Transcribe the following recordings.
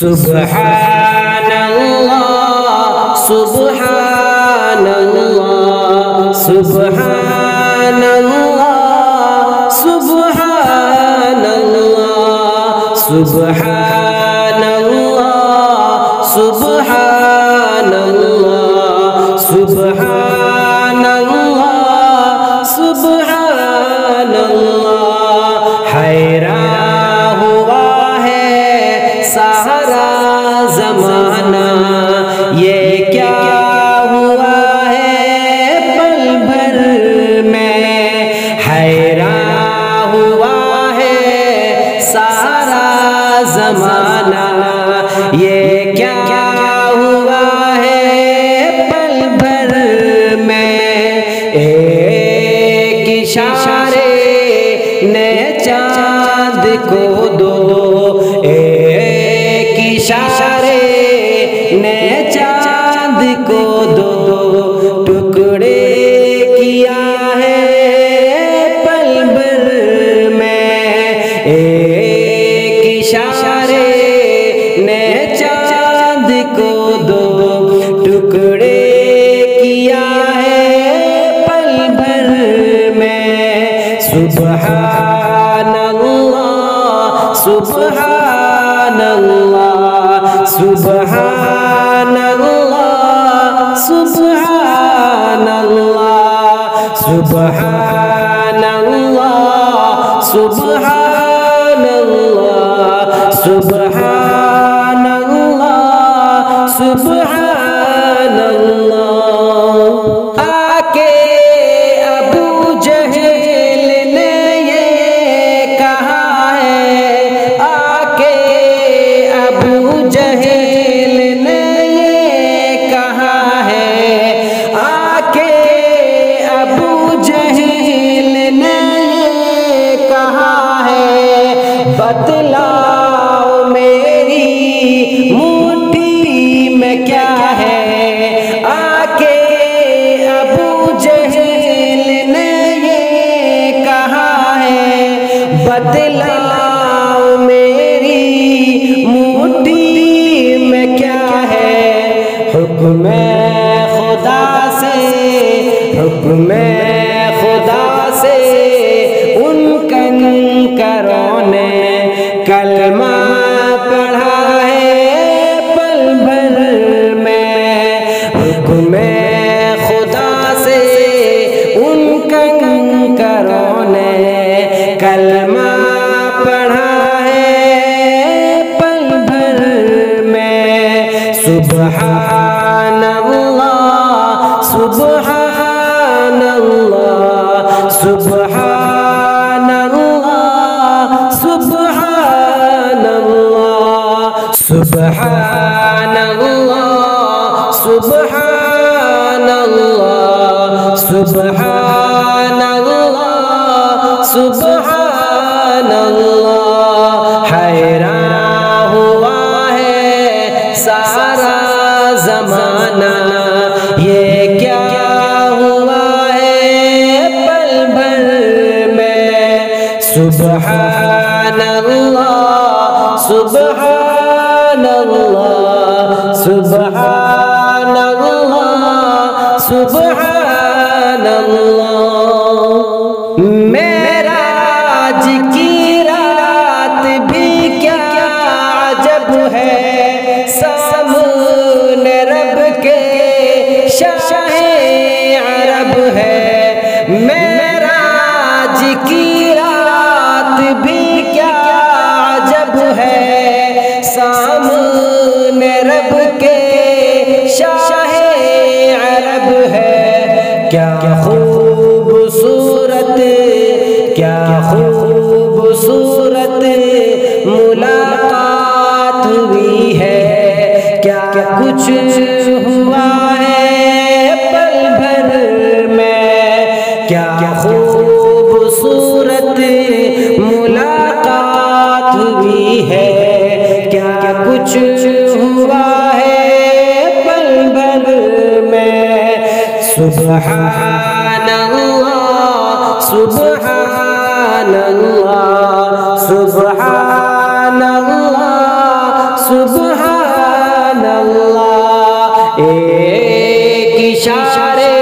सुब्हानल्लाह सुब्हानल्लाह सुब्हानल्लाह सुब्हानल्लाह सुब्हानल्लाह सुब्हानल्लाह सुब्हानल्लाह सुब्हानल्लाह। हैरान हुआ है सारा ज़माना, ये क्या हुआ है पल भर में। हैरान हुआ है सारा ज़माना, ये क्या हुआ है पल भर में। एक इशारे ने चाँद को दो, एक इशारे ने चाँद को दो टुकड़े किया है पल भर में। एक इशारे ने चाँद को दो टुकड़े किया है पल भर में। सुब्हानल्लाह सुब्हानल्लाह सुब्हानल्लाह सुब्हानल्लाह सुब्हानल्लाह सुब्हानल्लाह सुब्हानल्लाह सुब्हानल्लाह। आके अबू जहल ने ये कहा है, आके अबू जहल ने ये कहा है, आके अबू जहल ने ये कहा है। बतलाओ मेरी मुट्ठी में क्या है। आके अबू जहल ने ये कहा है, बतलाओ मेरी मुट्ठी में क्या है। हुक्म खुदा से, हुक्म खुदा से उन कंकरों ने कलमा पढ़ा है पल भर में। हुक्म खुदा से उन कंकरों ने कलमा पढ़ा है पल भर में। सुब्हानल्लाह सुब्हानल्लाह सुब्हानल्लाह सुब्हानल्लाह सुब्हानल्लाह सुब्हानल्लाह सुब्हानल्लाह सुब्हानल्लाह। हैरान हुआ है सारा ज़माना, ये क्या हुआ है पल भर में। सुब्हानल्लाह सुब्हानल्लाह सुब्हानल्लाह सुब्हानल्लाह। मेराज की रात भी क्या अजब है, सामने रब के शाहे अरब है। मेराज की रात भी क्या अजब है, सामने रब के शाहे अरब है। क्या खूबसूरत, क्या खूबसूरत मुलाकात हुई है। क्या कुछ हुआ है पल भर में। क्या खूबसूरत मुलाकात हुई है। क्या कुछ हुआ है पल भर में। सुब्हानल्लाह सुब्हानल्लाह सुब्हानल्लाह सुब्हानल्लाह एक इशारे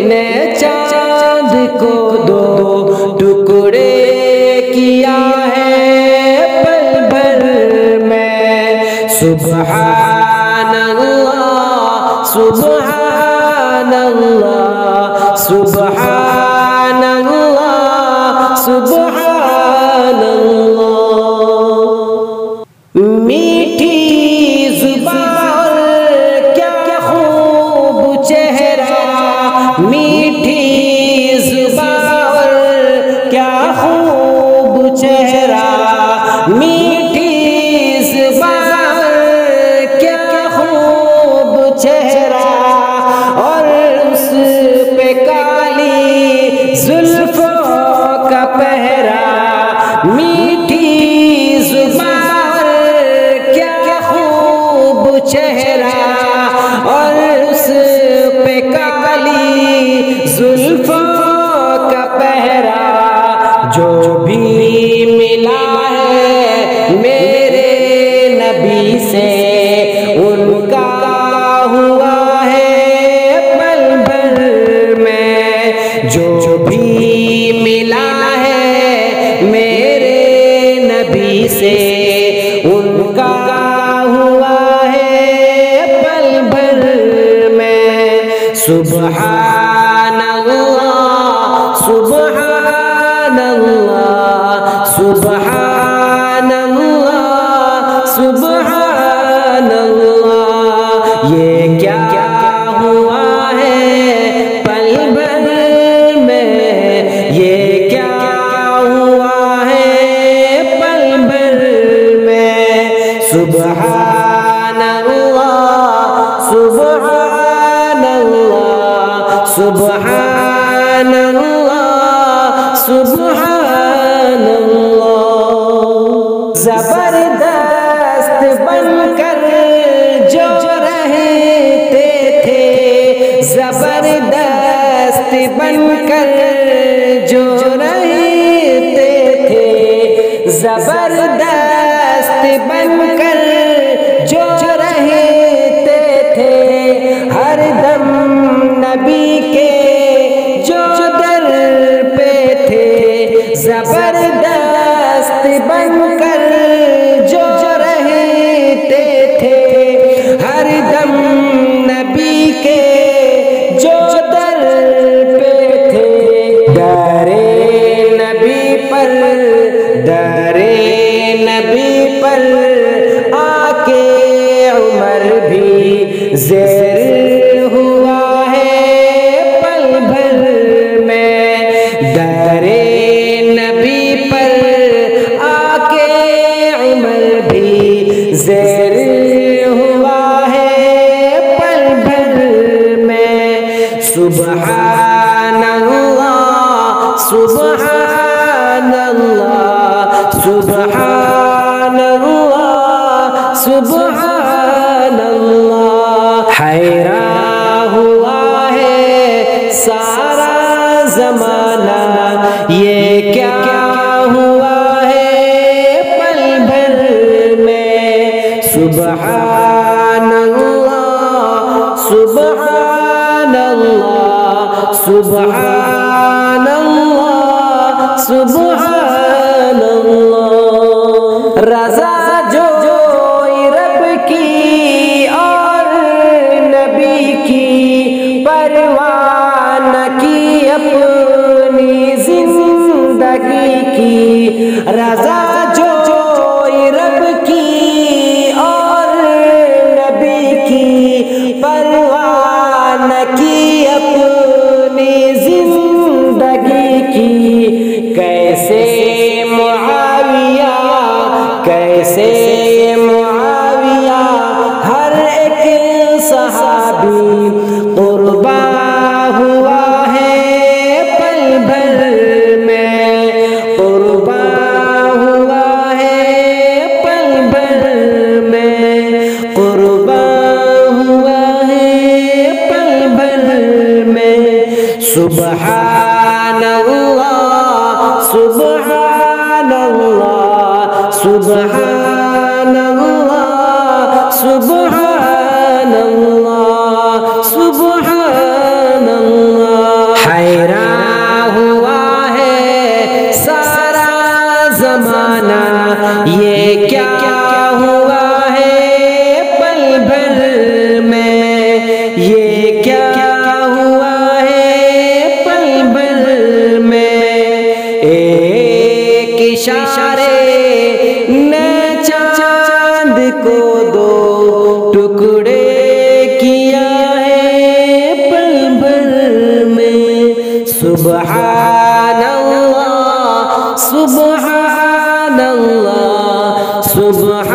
ने चांद को दो टुकड़े किया है पल भर में। सुभान अल्लाह सुभान अल्लाह सुभान अल्लाह सुभान अल्लाह। मीठी जुबान क्या खूब चेहरा, मीठी जुबान क्या खूब चेहरा, मीठी जुबान क्या खूब चेहरा, और उस पे काली जुल्फों का पहरा। मीठी जुबान क्या खूब चेहरा, और उस पे काली जुल्फों का पहरा। जो भी मिला है मेरे नबी से उनका हुआ है पल भर में। जो भी मिला है मेरे नबी से उनका हुआ है पल भर में। सुभान अल्लाह सुभान अल्लाह सुभान अल्लाह सुभान अल्लाह। ये क्या हुआ है पल भर में, ये क्या हुआ है पल भर में। सुभान अल्लाह सुभान अल्लाह सुभान अल्लाह सुभान अल्लाह। जबरदस्त बनकर जो रहते थे, जबरदस्त बनकर जो रहते थे, जबरदस्त बनकर जो रहते थे, हर दम नबी के जो दर पे थे। जबरदस्त बनकर जो रहते थे, हर दम नबी के जो दर पे थे। दरे नबी पर, दरे नबी पर आके उमर भी ज़ेर हुआ है पल भर में। दरे नबी पर आके उमर भी ज़ेर हुआ है पल भर में। सुभान अल्लाह सुभान अल्लाह सुभान अल्लाह सुभान अल्लाह। हैरान हुआ है सारा ज़माना, ये क्या हुआ है पल भर में। सुभान अल्लाह सुभान अल्लाह सुभान अल्लाह सुभान अल्लाह। रज़ा जो रब की और नबी की, परवाह न की अपनी जिंदगी की। रज़ा जो रब की और नबी की, परवाह न की अपनी जिंदगी की। कैसे मुआविया, कैसे मुआविया, हर एक सहाबी कुर्बा हुआ है पल भर में। कुर्बा हुआ है पल भर में। कुर्बा हुआ है पल भर में। सुभान अल्लाह सुभान अल्लाह सुभान अल्लाह सुभान अल्लाह। ये क्या हुआ है पल भर में, ये क्या हुआ है पल भर में। एक इशारे ने चांद को दो टुकड़े किया है पल भर में। सुबहानल्लाह सुबहानल्लाह सुबहानल्लाह